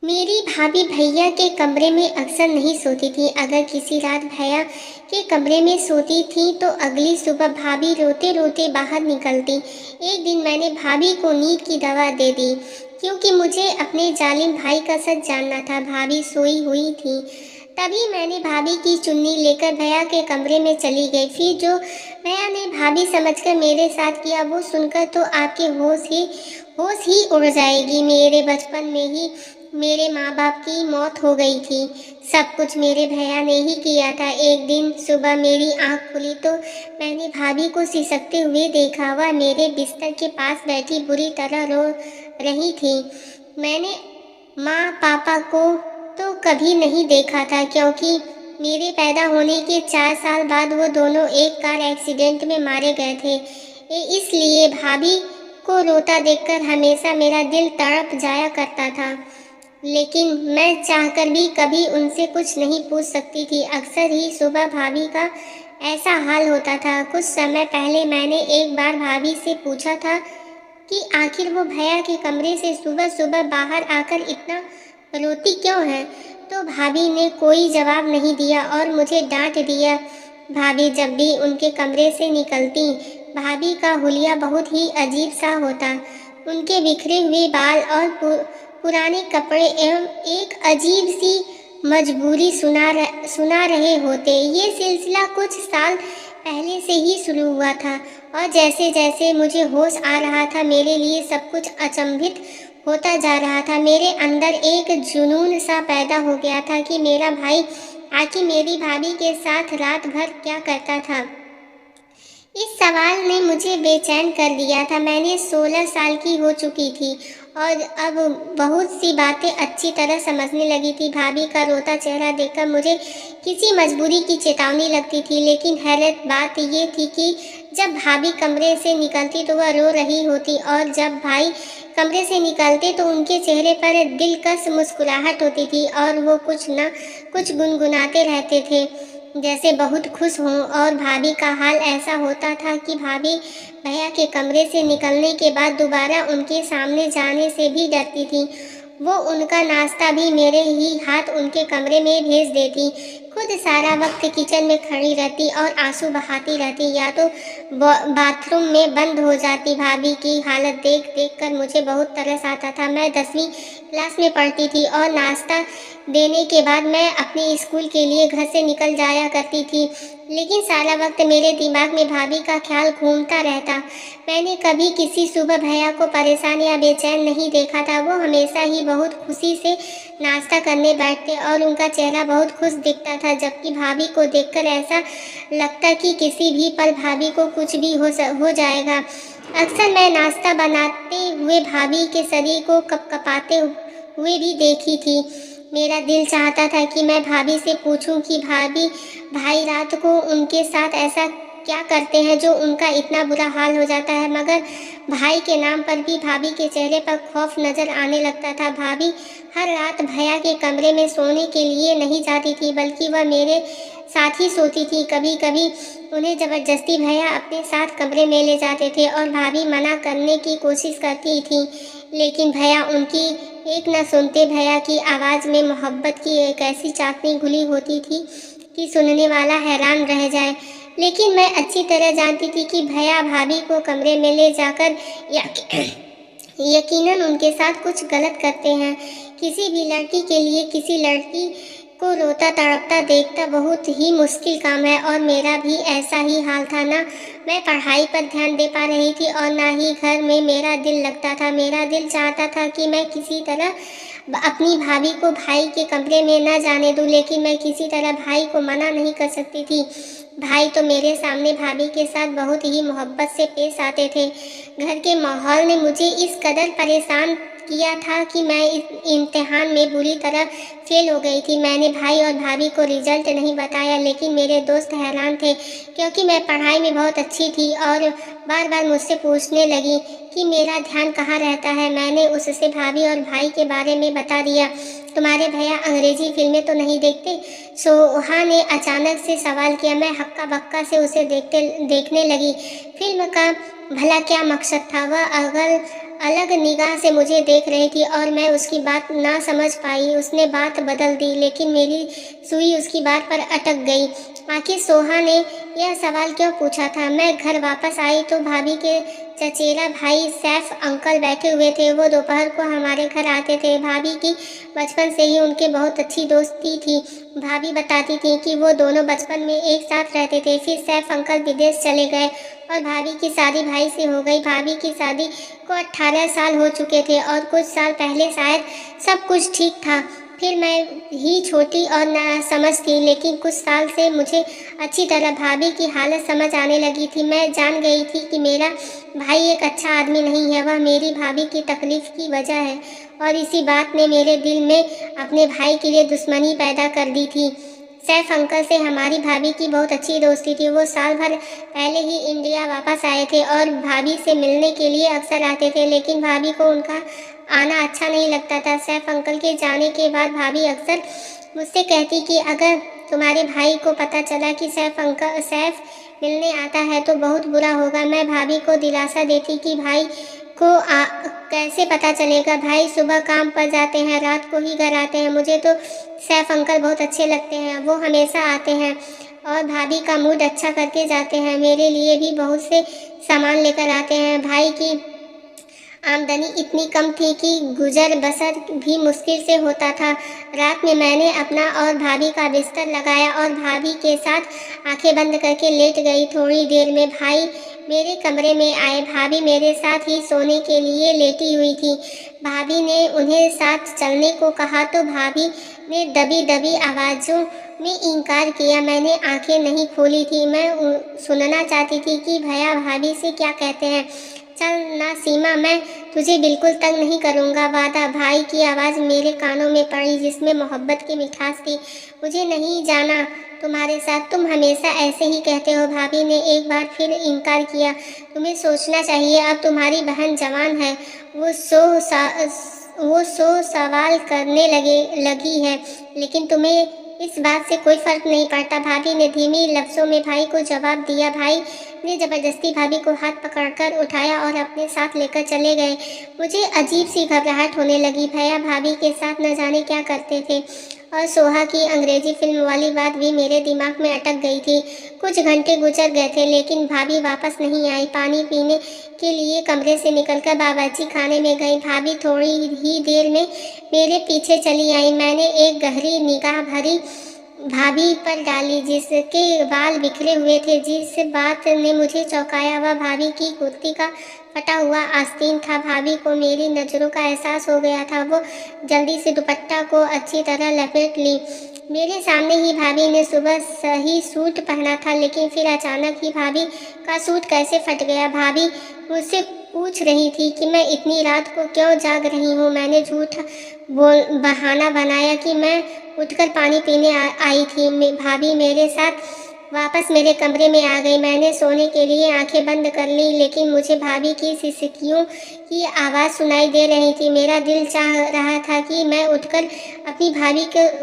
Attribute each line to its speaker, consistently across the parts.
Speaker 1: मेरी भाभी भैया के कमरे में अक्सर नहीं सोती थी। अगर किसी रात भैया के कमरे में सोती थी तो अगली सुबह भाभी रोते रोते बाहर निकलती। एक दिन मैंने भाभी को नींद की दवा दे दी क्योंकि मुझे अपने जालिम भाई का सच जानना था। भाभी सोई हुई थी। तभी मैंने भाभी की चुन्नी लेकर भैया के कमरे में चली गई। फिर जो भैया ने भाभी समझकर मेरे साथ किया वो सुनकर तो आपके होश ही उड़ जाएगी। मेरे बचपन में ही मेरे माँ बाप की मौत हो गई थी। सब कुछ मेरे भैया ने ही किया था। एक दिन सुबह मेरी आँख खुली तो मैंने भाभी को सिसकते हुए देखा। वह मेरे बिस्तर के पास बैठी बुरी तरह रो रही थी। मैंने माँ पापा को तो कभी नहीं देखा था क्योंकि मेरे पैदा होने के 4 साल बाद वो दोनों एक कार एक्सीडेंट में मारे गए थे। इसलिए भाभी को रोता देखकर हमेशा मेरा दिल तड़प जाया करता था। लेकिन मैं चाहकर भी कभी उनसे कुछ नहीं पूछ सकती थी। अक्सर ही सुबह भाभी का ऐसा हाल होता था। कुछ समय पहले मैंने एक बार भाभी से पूछा था कि आखिर वो भैया के कमरे से सुबह सुबह बाहर आकर इतना रोती क्यों है। तो भाभी ने कोई जवाब नहीं दिया और मुझे डांट दिया। भाभी जब भी उनके कमरे से निकलती, भाभी का हुलिया बहुत ही अजीब सा होता। उनके बिखरे हुए बाल और पुराने कपड़े एवं एक अजीब सी मजबूरी सुना रहे होते। ये सिलसिला कुछ साल पहले से ही शुरू हुआ था और जैसे जैसे मुझे होश आ रहा था मेरे लिए सब कुछ अचंभित होता जा रहा था। मेरे अंदर एक जुनून सा पैदा हो गया था कि मेरा भाई आखिर मेरी भाभी के साथ रात भर क्या करता था। इस सवाल ने मुझे बेचैन कर दिया था। मैंने 16 साल की हो चुकी थी और अब बहुत सी बातें अच्छी तरह समझने लगी थी। भाभी का रोता चेहरा देखकर मुझे किसी मजबूरी की चेतावनी लगती थी। लेकिन हैरत बात ये थी कि जब भाभी कमरे से निकलती तो वह रो रही होती और जब भाई कमरे से निकलते तो उनके चेहरे पर दिलकश मुस्कुराहट होती थी और वो कुछ न कुछ गुनगुनाते रहते थे जैसे बहुत खुश हों। और भाभी का हाल ऐसा होता था कि भाभी भैया के कमरे से निकलने के बाद दोबारा उनके सामने जाने से भी डरती थी। वो उनका नाश्ता भी मेरे ही हाथ उनके कमरे में भेज देती। खुद सारा वक्त किचन में खड़ी रहती और आंसू बहाती रहती या तो बाथरूम में बंद हो जाती। भाभी की हालत देख देख कर मुझे बहुत तरस आता था। मैं 10वीं क्लास में पढ़ती थी और नाश्ता देने के बाद मैं अपने स्कूल के लिए घर से निकल जाया करती थी। लेकिन सारा वक्त मेरे दिमाग में भाभी का ख्याल घूमता रहता। मैंने कभी किसी सुबह भैया को परेशान या बेचैन नहीं देखा था। वो हमेशा ही बहुत खुशी से नाश्ता करने बैठते और उनका चेहरा बहुत खुश दिखता था, जबकि भाभी को देखकर ऐसा लगता कि किसी भी पल भाभी को कुछ भी हो जाएगा। अक्सर मैं नाश्ता बनाते हुए भाभी के शरीर को कपकपाते हुए भी देखी थी। मेरा दिल चाहता था कि मैं भाभी से पूछूं कि भाई रात को उनके साथ ऐसा क्या करते हैं जो उनका इतना बुरा हाल हो जाता है। मगर भाई के नाम पर भी भाभी के चेहरे पर खौफ नजर आने लगता था। भाभी हर रात भैया के कमरे में सोने के लिए नहीं जाती थी बल्कि वह मेरे साथ ही सोती थी। कभी कभी उन्हें जबरदस्ती भैया अपने साथ कमरे में ले जाते थे और भाभी मना करने की कोशिश करती थी, लेकिन भैया उनकी एक न सुनते। भैया की आवाज़ में मोहब्बत की एक ऐसी चाशनी घुली होती थी कि सुनने वाला हैरान रह जाए। लेकिन मैं अच्छी तरह जानती थी कि भैया भाभी को कमरे में ले जाकर यकीनन उनके साथ कुछ गलत करते हैं। किसी भी लड़की के लिए किसी लड़की को रोता तड़पता देखता बहुत ही मुश्किल काम है और मेरा भी ऐसा ही हाल था। ना मैं पढ़ाई पर ध्यान दे पा रही थी और ना ही घर में मेरा दिल लगता था। मेरा दिल चाहता था कि मैं किसी तरह अपनी भाभी को भाई के कमरे में न जाने दूं, लेकिन मैं किसी तरह भाई को मना नहीं कर सकती थी। भाई तो मेरे सामने भाभी के साथ बहुत ही मोहब्बत से पेश आते थे। घर के माहौल ने मुझे इस कदर परेशान किया था कि मैं इस इम्तिहान में बुरी तरह फेल हो गई थी। मैंने भाई और भाभी को रिजल्ट नहीं बताया, लेकिन मेरे दोस्त हैरान थे क्योंकि मैं पढ़ाई में बहुत अच्छी थी और बार बार मुझसे पूछने लगी कि मेरा ध्यान कहाँ रहता है। मैंने उससे भाभी और भाई के बारे में बता दिया। तुम्हारे भैया अंग्रेजी फिल्में तो नहीं देखते? सोहा ने अचानक से सवाल किया। मैं हक्का बक्का से उसे देखने लगी। फिल्म का भला क्या मकसद था? वह अगर अलग निगाह से मुझे देख रही थी और मैं उसकी बात ना समझ पाई। उसने बात बदल दी, लेकिन मेरी सुई उसकी बात पर अटक गई। आखिर सोहा ने यह सवाल क्यों पूछा था? मैं घर वापस आई तो भाभी के चचेरा भाई सैफ अंकल बैठे हुए थे। वो दोपहर को हमारे घर आते थे। भाभी की बचपन से ही उनके बहुत अच्छी दोस्ती थी। भाभी बताती थी कि वो दोनों बचपन में एक साथ रहते थे। फिर सैफ अंकल विदेश चले गए और भाभी की शादी भाई से हो गई। भाभी की शादी को 18 साल हो चुके थे और कुछ साल पहले शायद सब कुछ ठीक था। फिर मैं ही छोटी और ना समझ थी, लेकिन कुछ साल से मुझे अच्छी तरह भाभी की हालत समझ आने लगी थी। मैं जान गई थी कि मेरा भाई एक अच्छा आदमी नहीं है, वह मेरी भाभी की तकलीफ की वजह है और इसी बात ने मेरे दिल में अपने भाई के लिए दुश्मनी पैदा कर दी थी। सैफ अंकल से हमारी भाभी की बहुत अच्छी दोस्ती थी। वो साल भर पहले ही इंडिया वापस आए थे और भाभी से मिलने के लिए अक्सर आते थे, लेकिन भाभी को उनका आना अच्छा नहीं लगता था। सैफ अंकल के जाने के बाद भाभी अक्सर मुझसे कहती कि अगर तुम्हारे भाई को पता चला कि सैफ मिलने आता है तो बहुत बुरा होगा। मैं भाभी को दिलासा देती कि भाई को कैसे पता चलेगा, भाई सुबह काम पर जाते हैं, रात को ही घर आते हैं। मुझे तो सैफ अंकल बहुत अच्छे लगते हैं, वो हमेशा आते हैं और भाभी का मूड अच्छा करके जाते हैं। मेरे लिए भी बहुत से सामान लेकर आते हैं। भाई की आमदनी इतनी कम थी कि गुजर बसर भी मुश्किल से होता था। रात में मैंने अपना और भाभी का बिस्तर लगाया और भाभी के साथ आंखें बंद करके लेट गई। थोड़ी देर में भाई मेरे कमरे में आए। भाभी मेरे साथ ही सोने के लिए लेटी हुई थी। भाभी ने उन्हें साथ चलने को कहा तो भाभी ने दबी दबी आवाज़ों में इनकार किया। मैंने आंखें नहीं खोली थी। मैं सुनना चाहती थी कि भैया भाभी से क्या कहते हैं। चल ना सीमा, मैं तुझे बिल्कुल तंग नहीं करूँगा, वादा। भाई की आवाज़ मेरे कानों में पड़ी, जिसमें मोहब्बत की मिठास थी। मुझे नहीं जाना तुम्हारे साथ, तुम हमेशा ऐसे ही कहते हो। भाभी ने एक बार फिर इनकार किया। तुम्हें सोचना चाहिए, अब तुम्हारी बहन जवान है, वो सौ सवाल करने लगी है, लेकिन तुम्हें इस बात से कोई फर्क नहीं पड़ता। भाभी ने धीमी लफ्ज़ों में भाई को जवाब दिया। भाई ने ज़बरदस्ती भाभी को हाथ पकड़कर उठाया और अपने साथ लेकर चले गए। मुझे अजीब सी घबराहट होने लगी। भैया भाभी के साथ न जाने क्या करते थे और सोहा की अंग्रेजी फिल्म वाली बात भी मेरे दिमाग में अटक गई थी। कुछ घंटे गुजर गए थे, लेकिन भाभी वापस नहीं आई। पानी पीने के लिए कमरे से निकलकर बावर्ची खाने में गई। भाभी थोड़ी ही देर में मेरे पीछे चली आई। मैंने एक गहरी निगाह भरी भाभी पर डाली, जिसके बाल बिखरे हुए थे। जिस बात ने मुझे चौंकाया वह भाभी की कुर्ती का फटा हुआ आस्तीन था। भाभी को मेरी नज़रों का एहसास हो गया था। वो जल्दी से दुपट्टा को अच्छी तरह लपेट ली। मेरे सामने ही भाभी ने सुबह सही सूट पहना था, लेकिन फिर अचानक ही भाभी का सूट कैसे फट गया। भाभी मुझसे पूछ रही थी कि मैं इतनी रात को क्यों जाग रही हूँ। मैंने बहाना बनाया कि मैं उठकर पानी पीने आई थी। भाभी मेरे साथ वापस मेरे कमरे में आ गई। मैंने सोने के लिए आंखें बंद कर ली, लेकिन मुझे भाभी की सिसकियों की आवाज़ सुनाई दे रही थी। मेरा दिल चाह रहा था कि मैं उठकर अपनी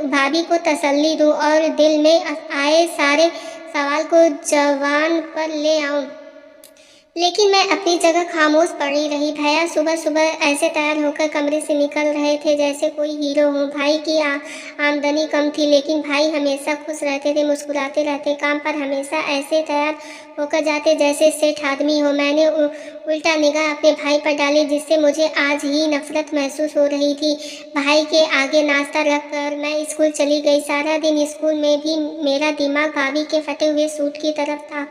Speaker 1: भाभी को तसल्ली दूं और दिल में आए सारे सवाल को जबान पर ले आऊं, लेकिन मैं अपनी जगह खामोश पड़ी रही। भैया सुबह सुबह ऐसे तैयार होकर कमरे से निकल रहे थे जैसे कोई हीरो हो। भाई की आमदनी कम थी, लेकिन भाई हमेशा खुश रहते थे, मुस्कुराते रहते। काम पर हमेशा ऐसे तैयार होकर जाते जैसे सेठ आदमी हो। मैंने उल्टा निगाह अपने भाई पर डाली, जिससे मुझे आज ही नफरत महसूस हो रही थी। भाई के आगे नाश्ता रखकर मैं स्कूल चली गई। सारा दिन स्कूल में भी मेरा दिमाग भाभी के फटे हुए सूट की तरफ था।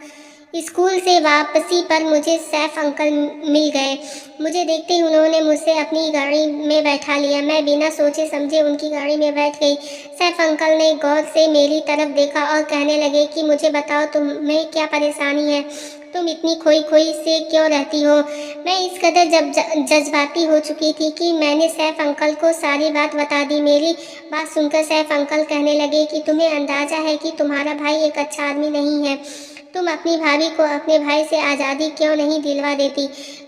Speaker 1: स्कूल से वापसी पर मुझे सैफ अंकल मिल गए। मुझे देखते ही उन्होंने मुझसे अपनी गाड़ी में बैठा लिया। मैं बिना सोचे समझे उनकी गाड़ी में बैठ गई। सैफ अंकल ने गौर से मेरी तरफ देखा और कहने लगे कि मुझे बताओ, तुम्हें क्या परेशानी है? तुम इतनी खोई खोई से क्यों रहती हो? मैं इस कदर जज्बाती हो चुकी थी कि मैंने सैफ अंकल को सारी बात बता दी। मेरी बात सुनकर सैफ अंकल कहने लगे कि तुम्हें अंदाज़ा है कि तुम्हारा भाई एक अच्छा आदमी नहीं है। तुम अपनी भाभी को अपने भाई से आज़ादी क्यों नहीं दिलवा देती?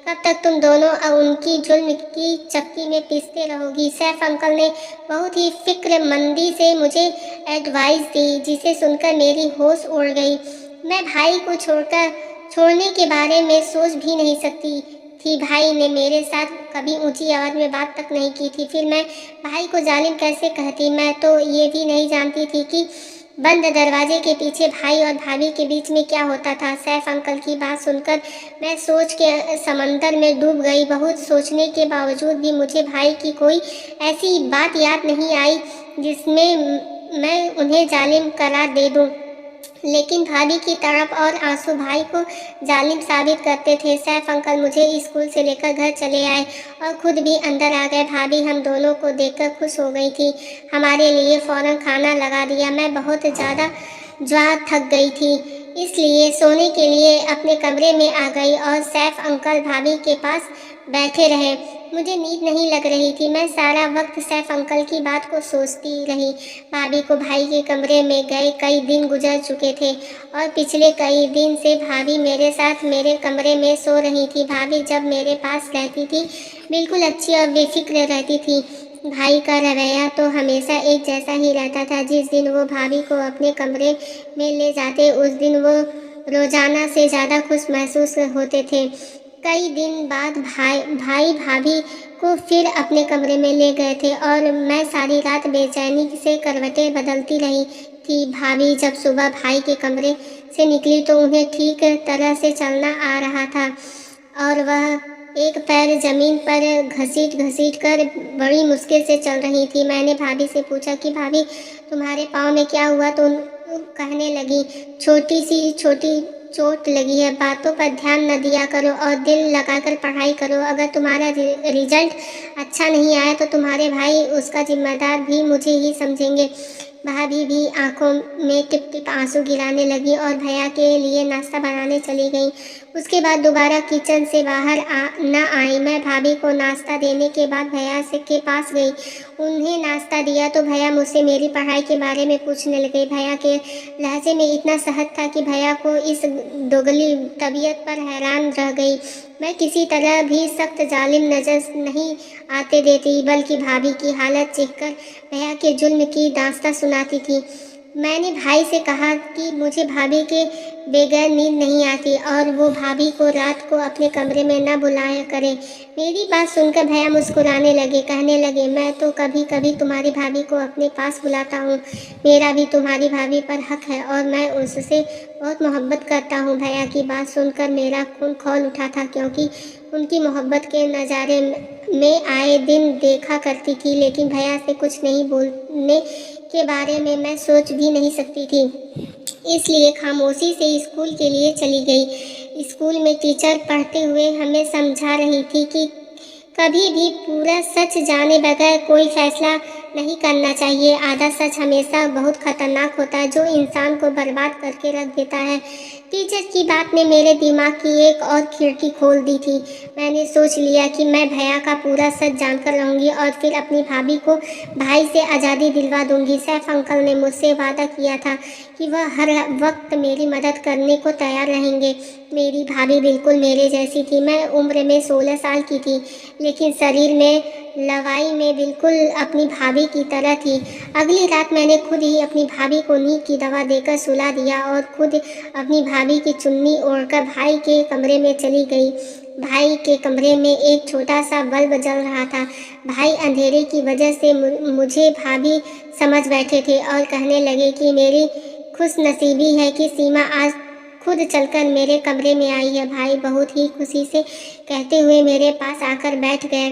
Speaker 1: कब तक तुम दोनों उनकी जुल्म की चक्की में पीसते रहोगी? सैफ अंकल ने बहुत ही फिक्रमंदी से मुझे एडवाइस दी, जिसे सुनकर मेरी होश उड़ गई। मैं भाई को छोड़ने के बारे में सोच भी नहीं सकती थी। भाई ने मेरे साथ कभी ऊंची आवाज़ में बात तक नहीं की थी। फिर मैं भाई को जालिम कैसे कहती। मैं तो ये भी नहीं जानती थी कि बंद दरवाजे के पीछे भाई और भाभी के बीच में क्या होता था। सैफ अंकल की बात सुनकर मैं सोच के समंदर में डूब गई। बहुत सोचने के बावजूद भी मुझे भाई की कोई ऐसी बात याद नहीं आई जिसमें मैं उन्हें जालिम करार दे दूं। लेकिन भाभी की तड़प और आंसू भाई को जालिम साबित करते थे। सैफ अंकल मुझे स्कूल से लेकर घर चले आए और खुद भी अंदर आ गए। भाभी हम दोनों को देखकर खुश हो गई थी। हमारे लिए फौरन खाना लगा दिया। मैं बहुत ज़्यादा ज्वार थक गई थी, इसलिए सोने के लिए अपने कमरे में आ गई और सैफ अंकल भाभी के पास बैठे रहे। मुझे नींद नहीं लग रही थी। मैं सारा वक्त सैफ अंकल की बात को सोचती रही। भाभी को भाई के कमरे में गए कई दिन गुजर चुके थे और पिछले कई दिन से भाभी मेरे साथ मेरे कमरे में सो रही थी। भाभी जब मेरे पास रहती थी बिल्कुल अच्छी और बेफिक्र रहती थी। भाई का रवैया तो हमेशा एक जैसा ही रहता था। जिस दिन वो भाभी को अपने कमरे में ले जाते उस दिन वो रोजाना से ज़्यादा खुश महसूस होते थे। कई दिन बाद भाई भाभी को फिर अपने कमरे में ले गए थे और मैं सारी रात बेचैनी से करवटें बदलती रही थी। भाभी जब सुबह भाई के कमरे से निकली तो उन्हें ठीक तरह से चलना आ रहा था और वह एक पैर जमीन पर घसीट घसीट कर बड़ी मुश्किल से चल रही थी। मैंने भाभी से पूछा कि भाभी तुम्हारे पाँव में क्या हुआ। तो कहने लगी छोटी चोट लगी है। बातों पर ध्यान न दिया करो और दिल लगाकर पढ़ाई करो। अगर तुम्हारा रिजल्ट अच्छा नहीं आया तो तुम्हारे भाई उसका जिम्मेदार भी मुझे ही समझेंगे। भाभी भी आंखों में टिप टिप आंसू गिराने लगी और भैया के लिए नाश्ता बनाने चली गई। उसके बाद दोबारा किचन से बाहर न आई। मैं भाभी को नाश्ता देने के बाद भैया से के पास गई। उन्हें नाश्ता दिया तो भैया मुझसे मेरी पढ़ाई के बारे में पूछने लगे। भैया के लहजे में इतना सहज था कि भैया को इस दोगली तबीयत पर हैरान रह गई। मैं किसी तरह भी सख्त जालिम नजर नहीं आते देती, बल्कि भाभी की हालत देखकर भैया के जुल्म की दास्तां सुनाती थी। मैंने भाई से कहा कि मुझे भाभी के बगैर नींद नहीं आती और वो भाभी को रात को अपने कमरे में न बुलाया करे। मेरी बात सुनकर भैया मुस्कुराने लगे, कहने लगे मैं तो कभी कभी तुम्हारी भाभी को अपने पास बुलाता हूँ। मेरा भी तुम्हारी भाभी पर हक है और मैं उससे बहुत मोहब्बत करता हूँ। भैया की बात सुनकर मेरा खून खौल उठा था, क्योंकि उनकी मोहब्बत के नज़ारे में आए दिन देखा करती थी। लेकिन भैया से कुछ नहीं बोलने के बारे में मैं सोच भी नहीं सकती थी, इसलिए खामोशी से स्कूल के लिए चली गई। स्कूल में टीचर पढ़ते हुए हमें समझा रही थी कि कभी भी पूरा सच जाने बगैर कोई फैसला नहीं करना चाहिए। आधा सच हमेशा बहुत खतरनाक होता है, जो इंसान को बर्बाद करके रख देता है। टीचर की बात ने मेरे दिमाग की एक और खिड़की खोल दी थी। मैंने सोच लिया कि मैं भैया का पूरा सच जानकर रहूँगी और फिर अपनी भाभी को भाई से आज़ादी दिलवा दूँगी। सैफ अंकल ने मुझसे वादा किया था कि वह हर वक्त मेरी मदद करने को तैयार रहेंगे। मेरी भाभी बिल्कुल मेरे जैसी थी। मैं उम्र में 16 साल की थी, लेकिन शरीर में लवाई में बिल्कुल अपनी भाभी की तरह थी। अगली रात मैंने खुद ही अपनी भाभी को नींद की दवा देकर सुला दिया और खुद अपनी भाभी की चुन्नी ओढ़कर भाई के कमरे में चली गई। भाई के कमरे में एक छोटा सा बल्ब जल रहा था। भाई अंधेरे की वजह से मुझे भाभी समझ बैठे थे और कहने लगे कि मेरी खुशनसीबी है कि सीमा आज खुद चलकर मेरे कमरे में आई है। भाई बहुत ही खुशी से कहते हुए मेरे पास आकर बैठ गए।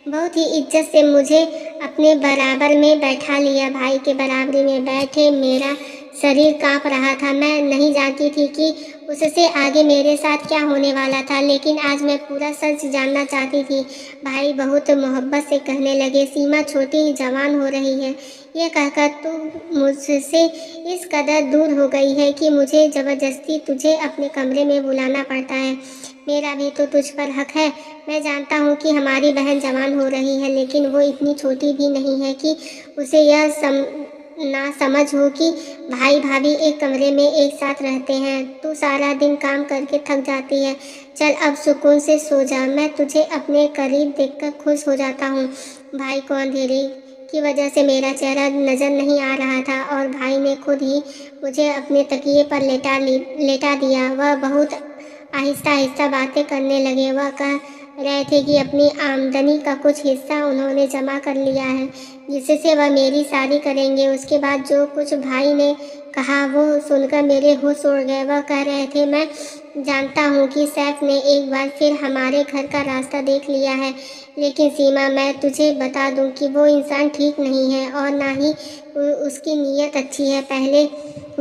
Speaker 1: बहुत ही इज्जत से मुझे अपने बराबर में बैठा लिया। भाई के बराबरी में बैठे मेरा शरीर कांप रहा था। मैं नहीं जानती थी कि उससे आगे मेरे साथ क्या होने वाला था, लेकिन आज मैं पूरा सच जानना चाहती थी। भाई बहुत मोहब्बत से कहने लगे, सीमा छोटी जवान हो रही है। ये कहकर तू मुझसे इस कदर दूर हो गई है कि मुझे ज़बरदस्ती तुझे अपने कमरे में बुलाना पड़ता है। मेरा भी तो तुझ पर हक है। मैं जानता हूँ कि हमारी बहन जवान हो रही है, लेकिन वो इतनी छोटी भी नहीं है कि उसे यह ना समझ हो कि भाई भाभी एक कमरे में एक साथ रहते हैं। तू सारा दिन काम करके थक जाती है, चल अब सुकून से सो जा। मैं तुझे अपने करीब देखकर खुश हो जाता हूँ। भाई को अंधेरे की वजह से मेरा चेहरा नज़र नहीं आ रहा था और भाई ने खुद ही मुझे अपने तकिए पर लेटा दिया। वह बहुत आहिस्ता आहिस्ता बातें करने लगे। वह कह रहे थे कि अपनी आमदनी का कुछ हिस्सा उन्होंने जमा कर लिया है, जिससे वह मेरी शादी करेंगे। उसके बाद जो कुछ भाई ने कहा वो सुनकर मेरे होश उड़ गए। वह कह रहे थे, मैं जानता हूँ कि सैफ ने एक बार फिर हमारे घर का रास्ता देख लिया है, लेकिन सीमा, मैं तुझे बता दूँ कि वो इंसान ठीक नहीं है और ना ही उसकी नीयत अच्छी है। पहले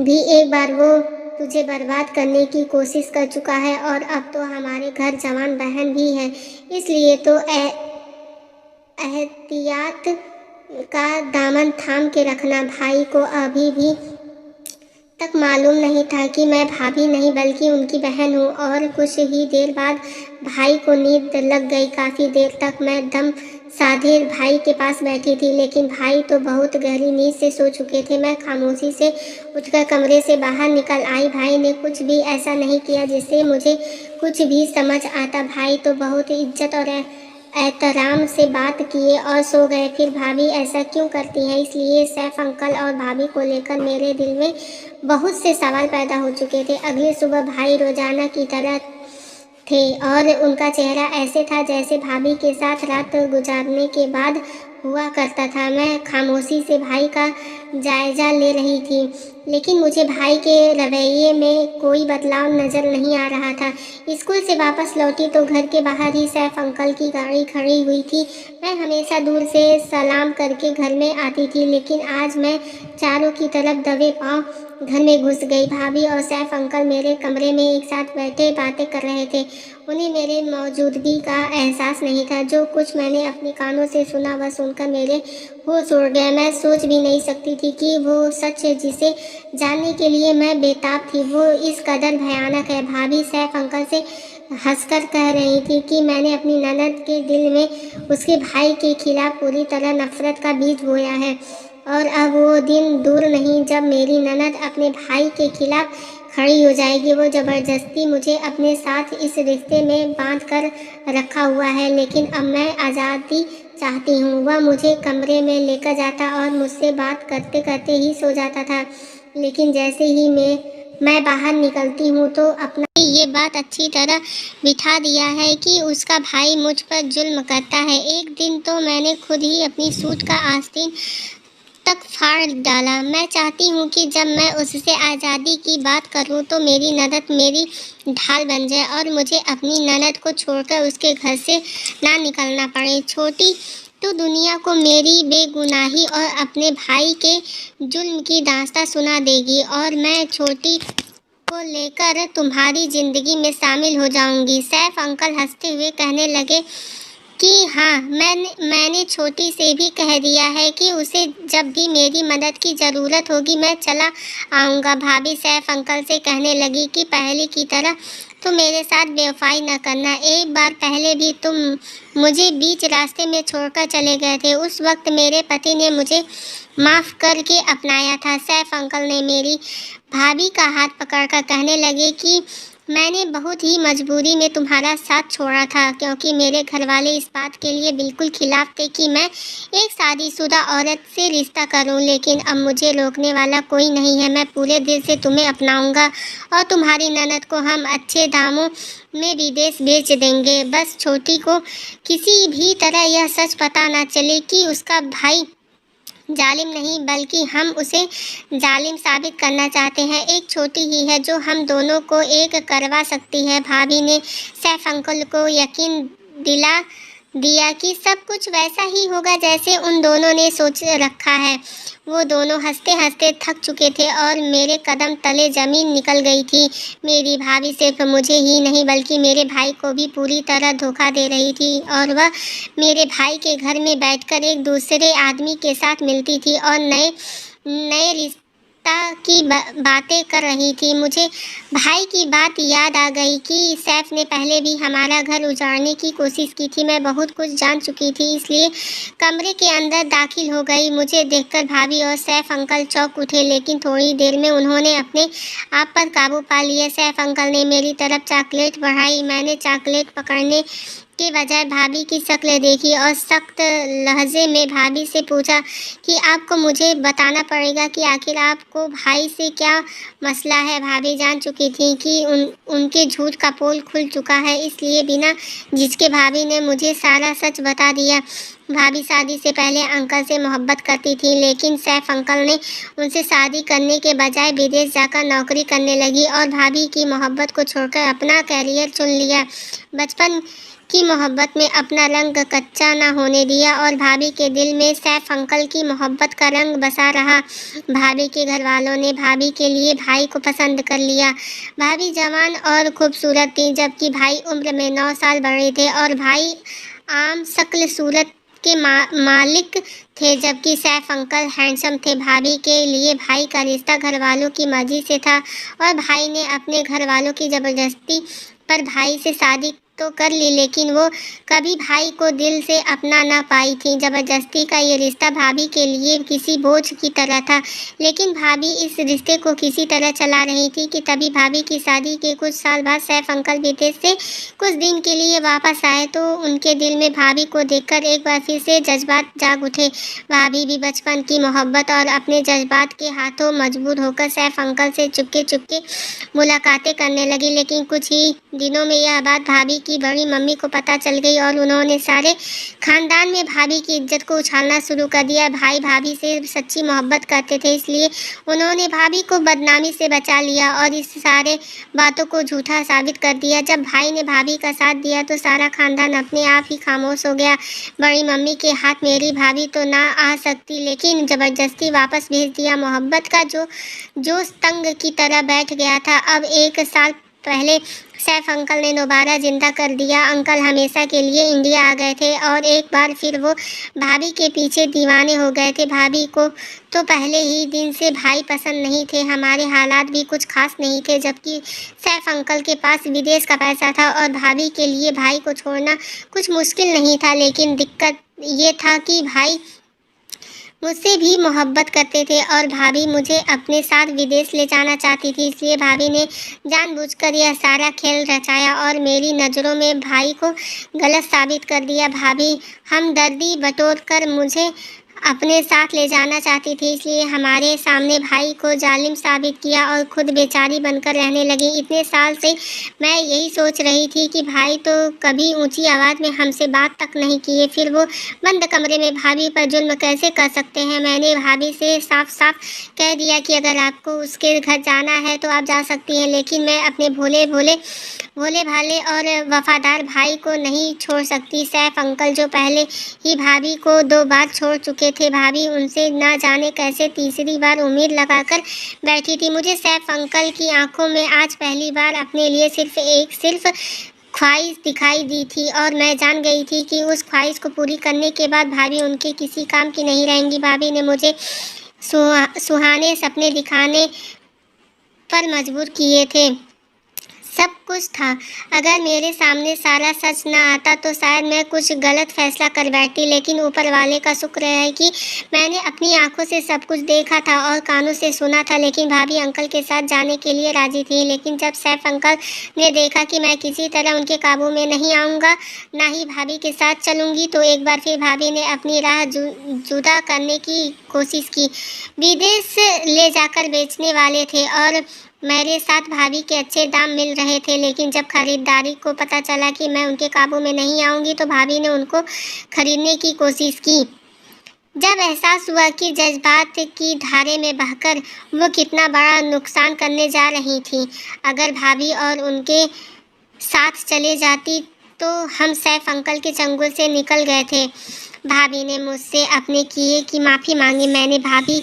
Speaker 1: भी एक बार वो तुझे बर्बाद करने की कोशिश कर चुका है और अब तो हमारे घर जवान बहन भी है, इसलिए तो एहतियात का दामन थाम के रखना। भाई को अभी भी तक मालूम नहीं था कि मैं भाभी नहीं बल्कि उनकी बहन हूँ। और कुछ ही देर बाद भाई को नींद लग गई। काफ़ी देर तक मैं दम साधे भाई के पास बैठी थी, लेकिन भाई तो बहुत गहरी नींद से सो चुके थे। मैं खामोशी से उठकर कमरे से बाहर निकल आई। भाई ने कुछ भी ऐसा नहीं किया जिससे मुझे कुछ भी समझ आता। भाई तो बहुत इज्जत और एहतराम से बात किए और सो गए। फिर भाभी ऐसा क्यों करती हैं? इसलिए सैफ अंकल और भाभी को लेकर मेरे दिल में बहुत से सवाल पैदा हो चुके थे। अगली सुबह भाई रोजाना की तरह थे और उनका चेहरा ऐसे था जैसे भाभी के साथ रात गुजारने के बाद हुआ करता था। मैं खामोशी से भाई का जायजा ले रही थी, लेकिन मुझे भाई के रवैये में कोई बदलाव नज़र नहीं आ रहा था। स्कूल से वापस लौटी तो घर के बाहर ही सैफ अंकल की गाड़ी खड़ी हुई थी। मैं हमेशा दूर से सलाम करके घर में आती थी, लेकिन आज मैं चारों की तरफ दबे पाँव घर में घुस गई। भाभी और सैफ अंकल मेरे कमरे में एक साथ बैठे बातें कर रहे थे। उन्हें मेरे मौजूदगी का एहसास नहीं था। जो कुछ मैंने अपने कानों से सुना वह सुनकर मेरे होश उड़ गए। मैं सोच भी नहीं सकती थी कि वो सच है जिसे जानने के लिए मैं बेताब थी, वो इस कदर भयानक है। भाभी सैफ अंकल से हंसकर कह रही थी कि मैंने अपनी ननद के दिल में उसके भाई के खिलाफ पूरी तरह नफरत का बीज बोया है, और अब वो दिन दूर नहीं जब मेरी ननद अपने भाई के खिलाफ खड़ी हो जाएगी। वो ज़बरदस्ती मुझे अपने साथ इस रिश्ते में बांध कर रखा हुआ है, लेकिन अब मैं आज़ादी चाहती हूँ। वह मुझे कमरे में लेकर जाता और मुझसे बात करते करते ही सो जाता था, लेकिन जैसे ही मैं बाहर निकलती हूँ तो अपना ये बात अच्छी तरह बिठा दिया है कि उसका भाई मुझ पर जुल्म करता है। एक दिन तो मैंने खुद ही अपनी सूट का आस्तीन तक फाड़ डाला। मैं चाहती हूँ कि जब मैं उससे आज़ादी की बात करूँ तो मेरी ननद मेरी ढाल बन जाए और मुझे अपनी ननद को छोड़कर उसके घर से ना निकलना पड़े। छोटी तो दुनिया को मेरी बेगुनाही और अपने भाई के जुल्म की दास्तां सुना देगी, और मैं छोटी को लेकर तुम्हारी ज़िंदगी में शामिल हो जाऊंगी। सैफ अंकल हंसते हुए कहने लगे कि हाँ, मैंने छोटी से भी कह दिया है कि उसे जब भी मेरी मदद की ज़रूरत होगी मैं चला आऊँगा। भाभी सैफ अंकल से कहने लगी कि पहले की तरह तुम मेरे साथ बेवफाई न करना। एक बार पहले भी तुम मुझे बीच रास्ते में छोड़कर चले गए थे। उस वक्त मेरे पति ने मुझे माफ़ करके अपनाया था। सैफ अंकल ने मेरी भाभी का हाथ पकड़कर कहने लगे कि मैंने बहुत ही मजबूरी में तुम्हारा साथ छोड़ा था, क्योंकि मेरे घरवाले इस बात के लिए बिल्कुल खिलाफ थे कि मैं एक शादीशुदा औरत से रिश्ता करूं, लेकिन अब मुझे रोकने वाला कोई नहीं है। मैं पूरे दिल से तुम्हें अपनाऊंगा और तुम्हारी ननद को हम अच्छे दामों में विदेश बेच देंगे। बस छोटी को किसी भी तरह यह सच पता ना चले कि उसका भाई जालिम नहीं बल्कि हम उसे जालिम साबित करना चाहते हैं। एक छोटी ही है जो हम दोनों को एक करवा सकती है। भाभी ने सैफ अंकल को यकीन दिला दिया कि सब कुछ वैसा ही होगा जैसे उन दोनों ने सोच रखा है। वो दोनों हंसते हंसते थक चुके थे और मेरे कदम तले ज़मीन निकल गई थी। मेरी भाभी सिर्फ मुझे ही नहीं बल्कि मेरे भाई को भी पूरी तरह धोखा दे रही थी, और वह मेरे भाई के घर में बैठकर एक दूसरे आदमी के साथ मिलती थी और नए नए रिश्ता की बातें कर रही थी। मुझे भाई की बात याद आ गई कि सैफ ने पहले भी हमारा घर उजाड़ने की कोशिश की थी। मैं बहुत कुछ जान चुकी थी, इसलिए कमरे के अंदर दाखिल हो गई। मुझे देखकर भाभी और सैफ अंकल चौंक उठे, लेकिन थोड़ी देर में उन्होंने अपने आप पर काबू पा लिया। सैफ अंकल ने मेरी तरफ चॉकलेट बढ़ाई। मैंने चॉकलेट पकड़ने के बजाय भाभी की शक्ल देखी और सख्त लहजे में भाभी से पूछा कि आपको मुझे बताना पड़ेगा कि आखिर आपको भाई से क्या मसला है। भाभी जान चुकी थी कि उनके झूठ का पोल खुल चुका है, इसलिए बिना झिझके भाभी ने मुझे सारा सच बता दिया। भाभी शादी से पहले अंकल से मोहब्बत करती थी, लेकिन सैफ अंकल ने उनसे शादी करने के बजाय विदेश जाकर नौकरी करने लगी और भाभी की मोहब्बत को छोड़कर अपना कैरियर चुन लिया। बचपन की मोहब्बत में अपना रंग कच्चा न होने दिया और भाभी के दिल में सैफ अंकल की मोहब्बत का रंग बसा रहा। भाभी के घर वालों ने भाभी के लिए भाई को पसंद कर लिया। भाभी जवान और खूबसूरत थी, जबकि भाई उम्र में 9 साल बड़े थे और भाई आम शक्ल सूरत के मालिक थे, जबकि सैफ अंकल हैंडसम थे। भाभी के लिए भाई का रिश्ता घर वालों की मर्जी से था और भाई ने अपने घर वालों की ज़बरदस्ती पर भाई से शादी तो कर ली, लेकिन वो कभी भाई को दिल से अपना ना पाई थी। ज़बरदस्ती का ये रिश्ता भाभी के लिए किसी बोझ की तरह था, लेकिन भाभी इस रिश्ते को किसी तरह चला रही थी कि तभी भाभी की शादी के कुछ साल बाद सैफ अंकल विदेश से कुछ दिन के लिए वापस आए तो उनके दिल में भाभी को देखकर एक बार फिर से जज्बात जाग उठे। भाभी भी बचपन की मोहब्बत और अपने जज्बात के हाथों मजबूर होकर सैफ अंकल से चुपके चुपके मुलाकातें करने लगी, लेकिन कुछ ही दिनों में यह बात भाभी की बड़ी मम्मी को पता चल गई और उन्होंने सारे खानदान में भाभी की इज्जत को उछालना शुरू कर दिया। भाई भाभी से सच्ची मोहब्बत करते थे, इसलिए उन्होंने भाभी को बदनामी से बचा लिया और इस सारे बातों को झूठा साबित कर दिया। जब भाई ने भाभी का साथ दिया तो सारा खानदान अपने आप ही खामोश हो गया। बड़ी मम्मी के हाथ मेरी भाभी तो ना आ सकती, लेकिन ज़बरदस्ती वापस भेज दिया। मोहब्बत का जो तंग की तरह बैठ गया था, अब 1 साल पहले सैफ अंकल ने दोबारा जिंदा कर दिया। अंकल हमेशा के लिए इंडिया आ गए थे और एक बार फिर वो भाभी के पीछे दीवाने हो गए थे। भाभी को तो पहले ही दिन से भाई पसंद नहीं थे, हमारे हालात भी कुछ खास नहीं थे, जबकि सैफ अंकल के पास विदेश का पैसा था और भाभी के लिए भाई को छोड़ना कुछ मुश्किल नहीं था। लेकिन दिक्कत ये था कि भाई मुझसे भी मोहब्बत करते थे और भाभी मुझे अपने साथ विदेश ले जाना चाहती थी, इसलिए भाभी ने जानबूझकर यह सारा खेल रचाया और मेरी नज़रों में भाई को गलत साबित कर दिया। भाभी हमदर्दी बटोर कर मुझे अपने साथ ले जाना चाहती थी, इसलिए हमारे सामने भाई को जालिम साबित किया और खुद बेचारी बनकर रहने लगी। इतने साल से मैं यही सोच रही थी कि भाई तो कभी ऊंची आवाज़ में हमसे बात तक नहीं किए, फिर वो बंद कमरे में भाभी पर जुल्म कैसे कर सकते हैं। मैंने भाभी से साफ साफ कह दिया कि अगर आपको उसके घर जाना है तो आप जा सकती हैं, लेकिन मैं अपने भोले भाले और वफादार भाई को नहीं छोड़ सकती। सैफ अंकल जो पहले ही भाभी को 2 बार छोड़ चुके थे, भाभी उनसे ना जाने कैसे तीसरी बार उम्मीद लगाकर बैठी थी। मुझे सैफ अंकल की आंखों में आज पहली बार अपने लिए सिर्फ ख्वाहिश दिखाई दी थी और मैं जान गई थी कि उस ख्वाहिश को पूरी करने के बाद भाभी उनके किसी काम की नहीं रहेंगी। भाभी ने मुझे सुहाने सपने दिखाने पर मजबूर किए थे। सब कुछ था। अगर मेरे सामने सारा सच न आता तो शायद मैं कुछ गलत फैसला कर बैठती, लेकिन ऊपर वाले का शुक्र है कि मैंने अपनी आंखों से सब कुछ देखा था और कानों से सुना था। लेकिन भाभी अंकल के साथ जाने के लिए राजी थी, लेकिन जब सैफ अंकल ने देखा कि मैं किसी तरह उनके काबू में नहीं आऊँगा, ना ही भाभी के साथ चलूँगी, तो एक बार फिर भाभी ने अपनी राह जुदा करने की कोशिश की। विदेश ले जाकर बेचने वाले थे और मेरे साथ भाभी के अच्छे दाम मिल रहे थे, लेकिन जब खरीदारी को पता चला कि मैं उनके काबू में नहीं आऊँगी तो भाभी ने उनको खरीदने की कोशिश की। जब एहसास हुआ कि जज्बात की धारे में बहकर वो कितना बड़ा नुकसान करने जा रही थी, अगर भाभी और उनके साथ चले जाती तो हम सैफ अंकल के चंगुल से निकल गए थे। भाभी ने मुझसे अपने किए की माफ़ी मांगी। मैंने भाभी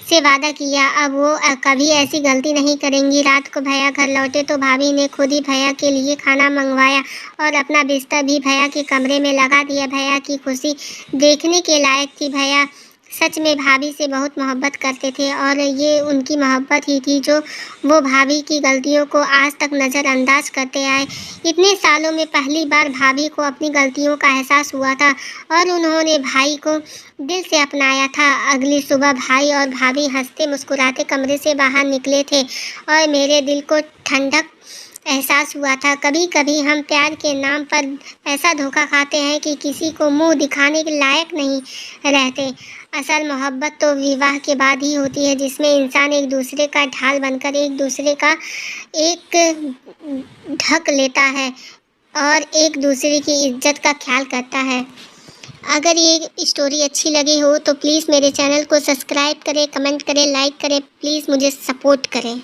Speaker 1: से वादा किया अब वो कभी ऐसी गलती नहीं करेंगी। रात को भैया घर लौटे तो भाभी ने खुद ही भैया के लिए खाना मंगवाया और अपना बिस्तर भी भैया के कमरे में लगा दिया। भैया की खुशी देखने के लायक थी। भैया सच में भाभी से बहुत मोहब्बत करते थे और ये उनकी मोहब्बत ही थी जो वो भाभी की गलतियों को आज तक नज़रअंदाज करते आए। इतने सालों में पहली बार भाभी को अपनी गलतियों का एहसास हुआ था और उन्होंने भाई को दिल से अपनाया था। अगली सुबह भाई और भाभी हंसते मुस्कुराते कमरे से बाहर निकले थे और मेरे दिल को ठंडक एहसास हुआ था। कभी कभी हम प्यार के नाम पर ऐसा धोखा खाते हैं कि किसी को मुंह दिखाने के लायक नहीं रहते। असल मोहब्बत तो विवाह के बाद ही होती है, जिसमें इंसान एक दूसरे का ढाल बनकर एक दूसरे का एक ढक लेता है और एक दूसरे की इज्जत का ख्याल करता है। अगर ये स्टोरी अच्छी लगी हो तो प्लीज़ मेरे चैनल को सब्सक्राइब करें, कमेंट करें, लाइक करें। प्लीज़ मुझे सपोर्ट करें।